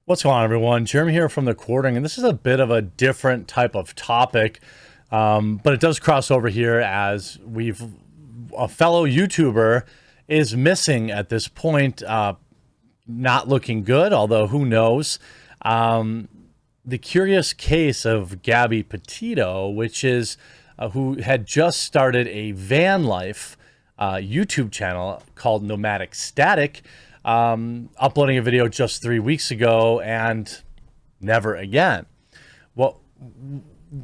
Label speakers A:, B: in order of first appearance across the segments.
A: What's going on, everyone? Jeremy here from the Quartering, and this is a bit of a different type of topic, but it does cross over here as a fellow YouTuber is missing at this point, not looking good, although who knows. The curious case of Gabby Petito, which is who had just started a van life YouTube channel called Nomadic Static, uploading a video just 3 weeks ago and never again. Well,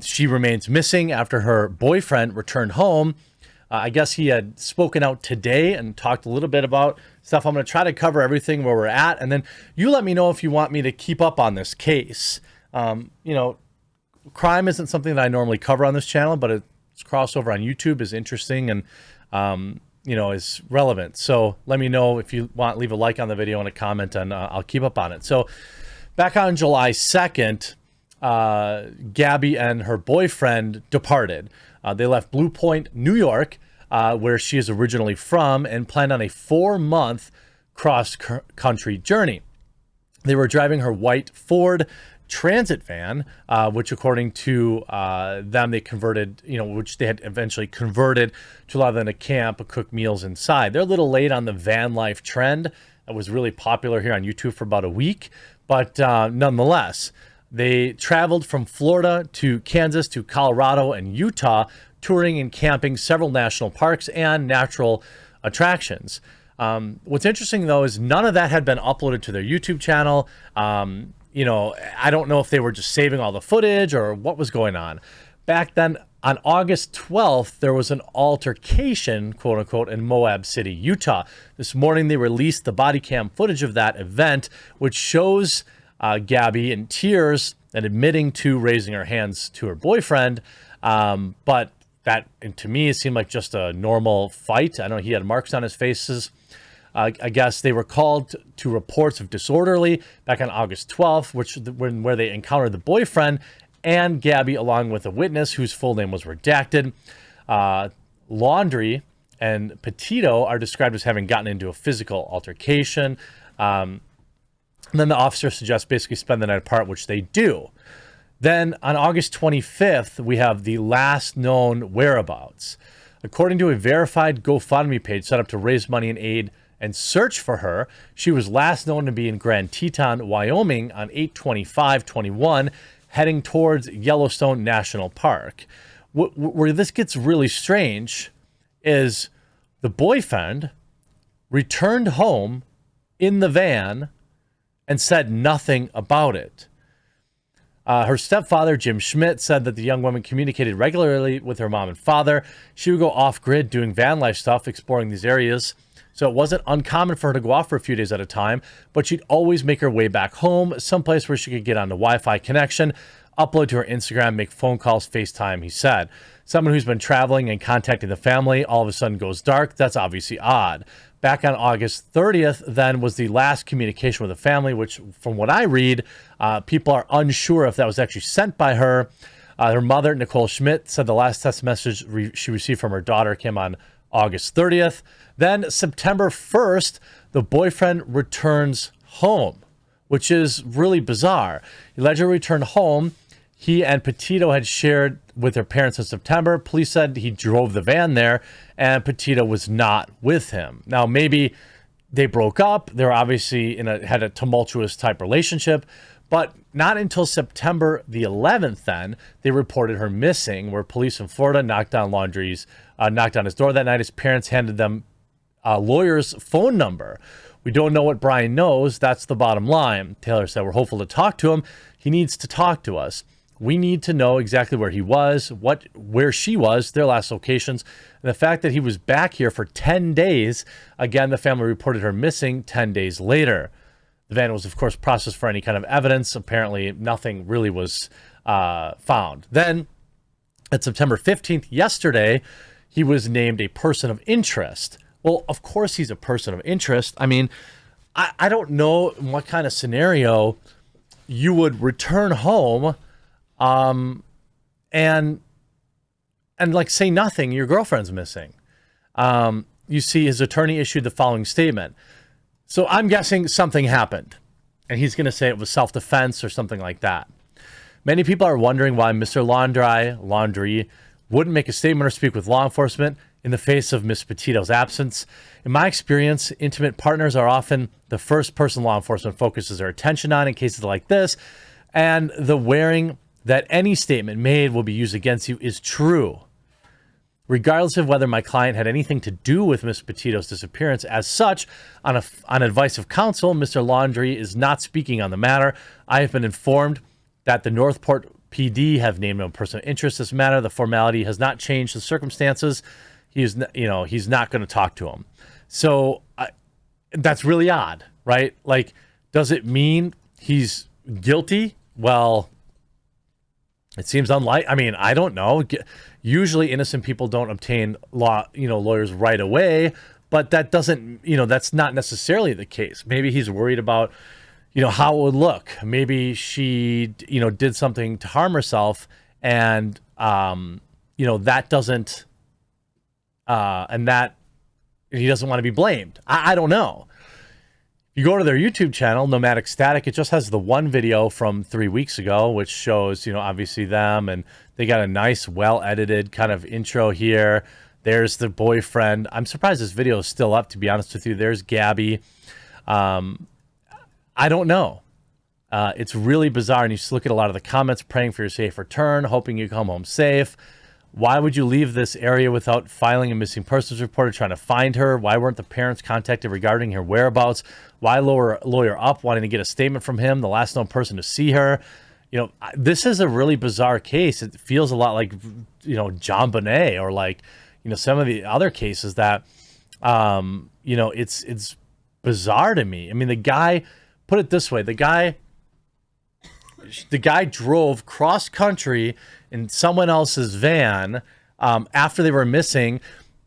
A: she remains missing after her boyfriend returned home. I guess he had spoken out today and talked a little bit about stuff. I'm going to try to cover everything where we're at, and then you let me know if you want me to keep up on this case. Crime isn't something that I normally cover on this channel, but its crossover on YouTube is interesting and is relevant. So let me know if you want, leave a like on the video and a comment, and I'll keep up on it. So back on July 2nd, Gabby and her boyfriend departed. They left Blue Point, New York, where she is originally from, and planned on a 4-month cross-country journey. They were driving her white Ford Transit van, which according to them, they converted, which they had eventually converted to allow them to camp and cook meals inside. They're a little late on the van life trend. It was really popular here on YouTube for about a week, but nonetheless, they traveled from Florida to Kansas to Colorado and Utah, touring and camping several national parks and natural attractions. What's interesting, though, is none of that had been uploaded to their YouTube channel. I don't know if they were just saving all the footage or what was going on. Back then, on August 12th, there was an altercation, quote unquote, in Moab City, Utah. This morning, they released the body cam footage of that event, which shows Gabby in tears and admitting to raising her hands to her boyfriend. But that, and to me, it seemed like just a normal fight. I know he had marks on his faces. I guess they were called to reports of disorderly back on August 12th, where they encountered the boyfriend and Gabby along with a witness whose full name was redacted. Laundry and Petito are described as having gotten into a physical altercation. And then the officer suggests basically spend the night apart, which they do. Then on August 25th, we have the last known whereabouts. According to a verified GoFundMe page set up to raise money and aid and search for her, she was last known to be in Grand Teton, Wyoming on 8/25/21, heading towards Yellowstone National Park. Where this gets really strange is the boyfriend returned home in the van and said nothing about it. Her stepfather, Jim Schmidt, said that the young woman communicated regularly with her mom and father. She would go off-grid doing van life stuff, exploring these areas. So it wasn't uncommon for her to go off for a few days at a time, but she'd always make her way back home, someplace where she could get on the Wi-Fi connection, upload to her Instagram, make phone calls, FaceTime, he said. Someone who's been traveling and contacting the family all of a sudden goes dark. That's obviously odd. Back on August 30th, then, was the last communication with the family, which, from what I read, people are unsure if that was actually sent by her. Her mother, Nicole Schmidt, said the last text message she received from her daughter came on August 30th. Then, September 1st, the boyfriend returns home, which is really bizarre. He allegedly returned home. He and Petito had shared with their parents in September. Police said he drove the van there, and Petito was not with him. Now, maybe they broke up. They were obviously had a tumultuous type relationship, but not until September the 11th, then, they reported her missing, where police in Florida knocked on his door that night. His parents handed them a lawyer's phone number. We don't know what Brian knows. That's the bottom line. Taylor said, we're hopeful to talk to him. He needs to talk to us. We need to know exactly where he was, where she was, their last locations, and the fact that he was back here for 10 days. Again, the family reported her missing 10 days later. The van was, of course, processed for any kind of evidence. Apparently, nothing really was found. Then, at September 15th, yesterday, he was named a person of interest. Well, of course he's a person of interest. I mean, I don't know in what kind of scenario you would return home and like say nothing, your girlfriend's missing. You see his attorney issued the following statement. So I'm guessing something happened. and he's going to say it was self-defense or something like that. Many people are wondering why Mr. Laundrie wouldn't make a statement or speak with law enforcement in the face of Miss Petito's absence. In my experience, intimate partners are often the first person law enforcement focuses their attention on in cases like this, and the worrying that any statement made will be used against you is true. Regardless of whether my client had anything to do with Miss Petito's disappearance, as such, on advice of counsel, Mr. Laundrie is not speaking on the matter. I have been informed that the Northport PD have named him a person of interest in this matter. The formality has not changed the circumstances. He's not going to talk to him. So that's really odd, right? Like, does it mean he's guilty? Well, it seems unlikely. I mean, I don't know. Usually innocent people don't obtain lawyers right away, but that doesn't, that's not necessarily the case. Maybe he's worried about, how it would look. Maybe she, did something to harm herself, and, that doesn't, and that he doesn't want to be blamed. I don't know. You go to their YouTube channel, Nomadic Static, it just has the one video from 3 weeks ago, which shows, obviously them, and they got a nice, well-edited kind of intro here. There's the boyfriend. I'm surprised this video is still up, to be honest with you. There's Gabby. I don't know. It's really bizarre, and you just look at a lot of the comments, praying for your safe return, hoping you come home safe. Why would you leave this area without filing a missing persons report or trying to find her? Why weren't the parents contacted regarding her whereabouts? Why lawyer up wanting to get a statement from him, the last known person to see her? This is a really bizarre case. It feels a lot like, John Bonet, or like, some of the other cases that, it's bizarre to me. I mean, the guy, put it this way, the guy drove cross country in someone else's van after they were missing,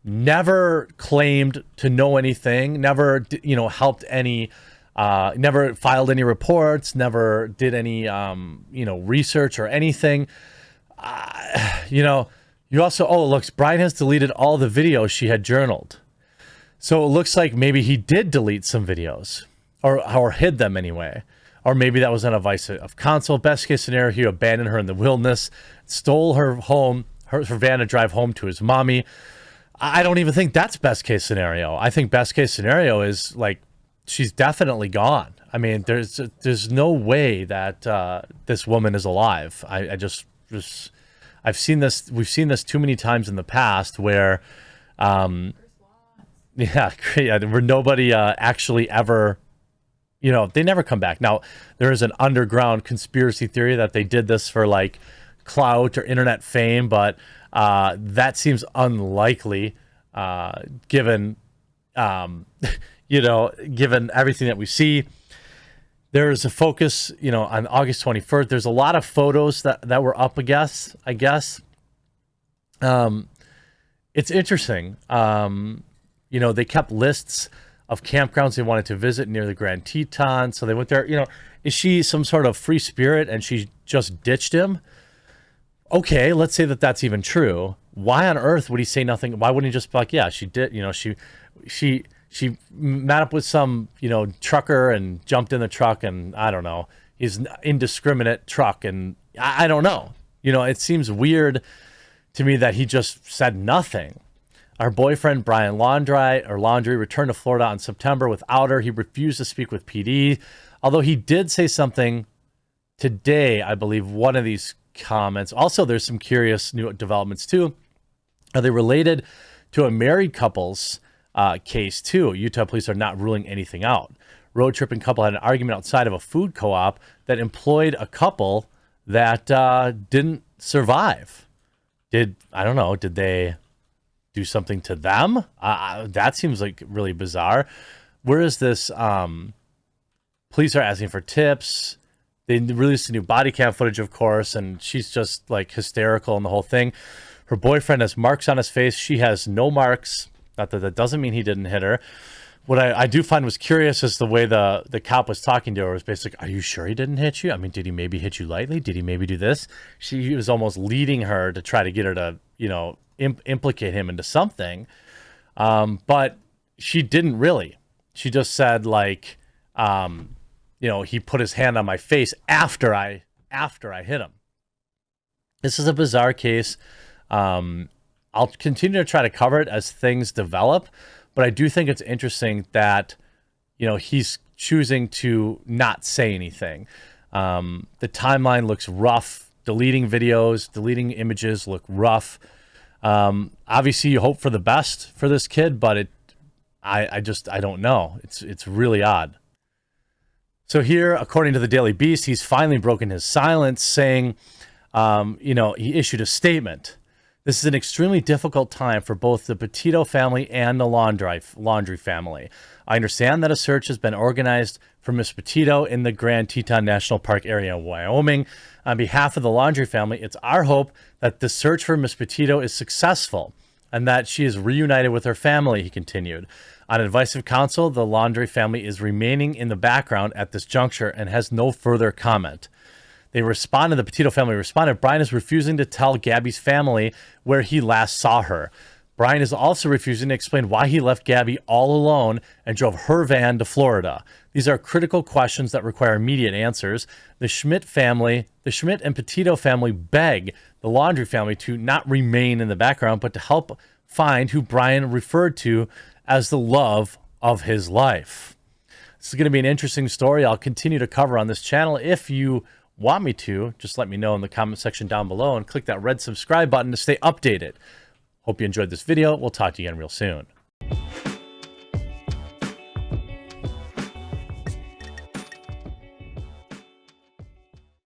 A: never claimed to know anything, never, helped any, never filed any reports, never did any, research or anything. You also, it looks, Brian has deleted all the videos she had journaled. So it looks like maybe he did delete some videos, or hid them anyway. Or maybe that was an advice of counsel. Best case scenario, he abandoned her in the wilderness, stole her home, her van to drive home to his mommy. I don't even think that's best case scenario. I think best case scenario is like, she's definitely gone. I mean, there's no way that this woman is alive. I've seen this. We've seen this too many times in the past where, where nobody actually ever. They never come back. Now, there is an underground conspiracy theory that they did this for like clout or internet fame, but that seems unlikely given, given everything that we see. There is a focus, on August 21st. There's a lot of photos that were up, I guess. It's interesting. They kept lists of campgrounds they wanted to visit near the Grand Teton. So they went there. Is she some sort of free spirit and she just ditched him? Okay, let's say that that's even true. Why on earth would he say nothing? Why wouldn't he just be like, yeah, she did, she met up with some, trucker and jumped in the truck, and I don't know, he's an indiscriminate truck, and I don't know. It seems weird to me that he just said nothing. Our boyfriend, Brian Laundrie, returned to Florida on September without her. He refused to speak with PD, although he did say something today, I believe, one of these comments. Also, there's some curious new developments, too. Are they related to a married couple's case, too? Utah police are not ruling anything out. Road tripping couple had an argument outside of a food co-op that employed a couple that didn't survive. Did they do something to them? That seems like really bizarre. Where is this? Police are asking for tips. They released a new body cam footage, of course, and she's just like hysterical in the whole thing. Her boyfriend has marks on his face. She has no marks. Not that doesn't mean he didn't hit her. What I do find was curious is the way the cop was talking to her was basically, are you sure he didn't hit you? I mean, did he maybe hit you lightly? Did he maybe do this? He was almost leading her to try to get her to, implicate him into something. But she didn't really. She just said like, he put his hand on my face after I hit him. This is a bizarre case. I'll continue to try to cover it as things develop, but I do think it's interesting that, he's choosing to not say anything. The timeline looks rough. Deleting videos, deleting images look rough. Obviously, you hope for the best for this kid, but I don't know. It's really odd. So here, according to the Daily Beast, he's finally broken his silence, saying, he issued a statement. This is an extremely difficult time for both the Petito family and the Laundrie family. I understand that a search has been organized for Miss Petito in the Grand Teton National Park area of Wyoming. On behalf of the Laundrie family, it's our hope that the search for Miss Petito is successful and that she is reunited with her family, he continued. On advice of counsel, the Laundrie family is remaining in the background at this juncture and has no further comment. The Petito family responded, Brian is refusing to tell Gabby's family where he last saw her. Brian is also refusing to explain why he left Gabby all alone and drove her van to Florida. These are critical questions that require immediate answers. The Schmidt and Petito family beg the Laundrie family to not remain in the background, but to help find who Brian referred to as the love of his life. This is going to be an interesting story I'll continue to cover on this channel. If you want me to, just let me know in the comment section down below and click that red subscribe button to stay updated. Hope you enjoyed this video. We'll talk to you again real soon.